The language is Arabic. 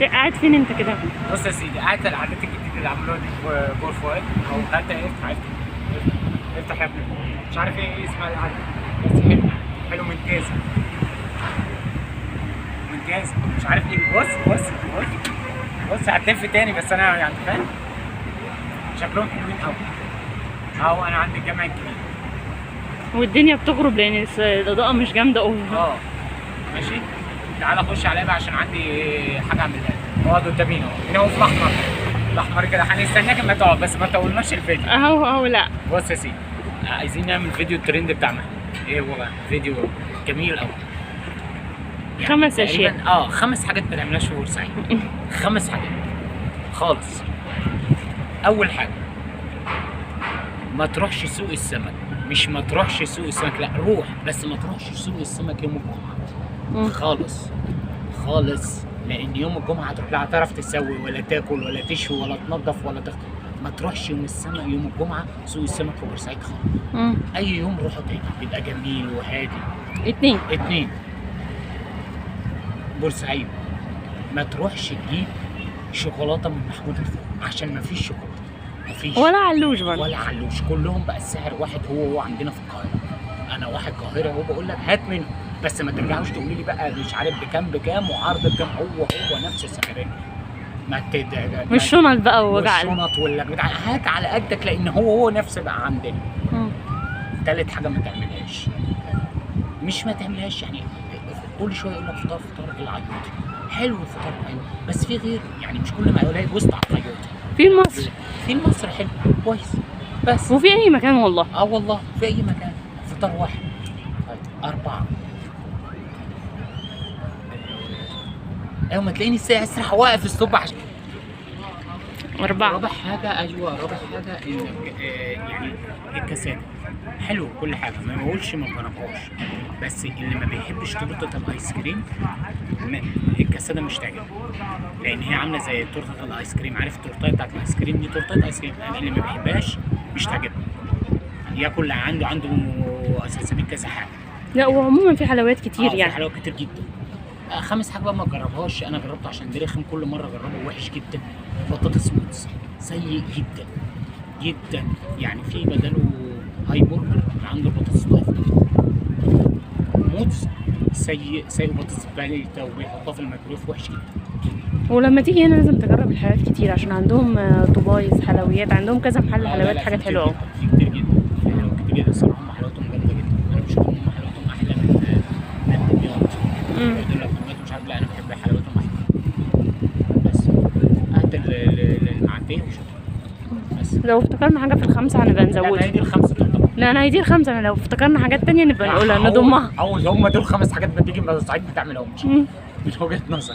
قاعد فين انت كده؟ بص يا سيدي، قاعد في العادات الجديده اللي عملوها دي في بور فؤاد او حتى افتح يا ابني. مش عارف ايه اسمها العاده، بس حلو ممتازه مش عارف ايه. بص هتلف تاني، بس انا يعني فاهم شكلهم حلوين قوي اهو. انا عند الجامع الكبير والدنيا بتغرب لان الاضاءه مش جامده اوفر. ماشي، تعالى خش عليا بقى عشان عندي حاجه اعملها لك. اقعد قدامينا هنا اهو في الاحمر كده، هنستناك اما تقعد، بس ما تطولناش الفيديو اهو. لا بص يا سيدي، عايزين نعمل فيديو الترند بتاعنا. ايه هو بقى؟ فيديو جميل قوي يعني 5 اشياء. 5 حاجات ما تعملهاش في بورسعيد. 5 حاجات خالص. اول حاجه، ما تروحش سوق السمك. مش ما تروحش سوق السمك، لا روح، بس ما تروحش سوق السمك يوم الجمعه خالص. لان يوم الجمعه هتروح لا هتعرف تسوي ولا تاكل ولا تشوي ولا تنظف ولا تغسل. ما تروحش يوم الجمعه سوق السمك في بورسعيد خالص. اي يوم روحوا تاني يبقى جميل وهادي. 2 بورسعيد ما تروحش تجيب شوكولاته من محمود الفوق عشان ما فيش شوكولاته، مفيش ولا علوش برضه ولا علوش، كلهم بقى السعر واحد. هو عندنا في القاهره، انا واحد قاهره اهو بقول لك هات منه، بس ما ترجعوش تقولي لي بقى مش عارف بكام وعرض بكام. هو نفس السعرين. مش شنط بقى ووجع الشنط ولا بتاع، هات على قدك، لان هو نفس بقى عندنا. تالت حاجه ما تعملهاش، يعني كل شويه يقول لك فطار العيوطي حلو. الفطار ايوه، بس في غيره يعني، مش كل ما يقول لي بص على العيوطي. في مصر حلو كويس، بس وفي اي مكان والله. والله في اي مكان. فطار واحد. 4 ايوه، ما تلاقيني اسرح واقف الصبح عشان 4. رابع حاجه يعني الكاسات حلو كل حاجه، ما بقولش ما بجربهاش، بس اللي ما بيحبش تورته الايس كريم الكاساده مش تعجبه، لان هي عامله زي تورته الايس كريم. عارف التورته بتاعت الايس كريم دي تورته ايس كريم، اللي ما بيحبهاش مش تعجبه. ياكل عنده سلسبيل كذا حاجه. لا وعموما في حلويات كتير يعني. في حلويات كتير جدا. 5 حاجه بقى ما تجربهاش، انا جربته عشان ده رخم، كل مره اجربه وحش جدا. بطاطس موتس سيء جدا يعني، في بداله هاي برجر عنده البطاطس ضعف. موتس سيء بطاطس بالي وبيحطها في الميكرويف وحش جدا. ولما تيجي هنا لازم تجرب الحلويات كتير، عشان عندهم طبايز حلويات، عندهم كذا محل حلويات، حاجات حلوه قوي. في كتير جدا الصراحه، هم حلوياتهم جامده جدا. انا مش بقول هم حلوياتهم احلى من دمياط. يقول لك دمياط مش عارف، لا انا بحب حلوياتهم احلى. بس هات المعديه وشكرا. بس لو افتكرنا حاجه في ال5 هنبقى نزودها. لا هي دي ال5 طبعا. لا انا هي دي ال5، انا لو افتكرنا حاجات تانية نبقى نقولها نضمها. هم دول 5 حاجات بتيجي من بورسعيد بتعملهم، مش وجهه نظر.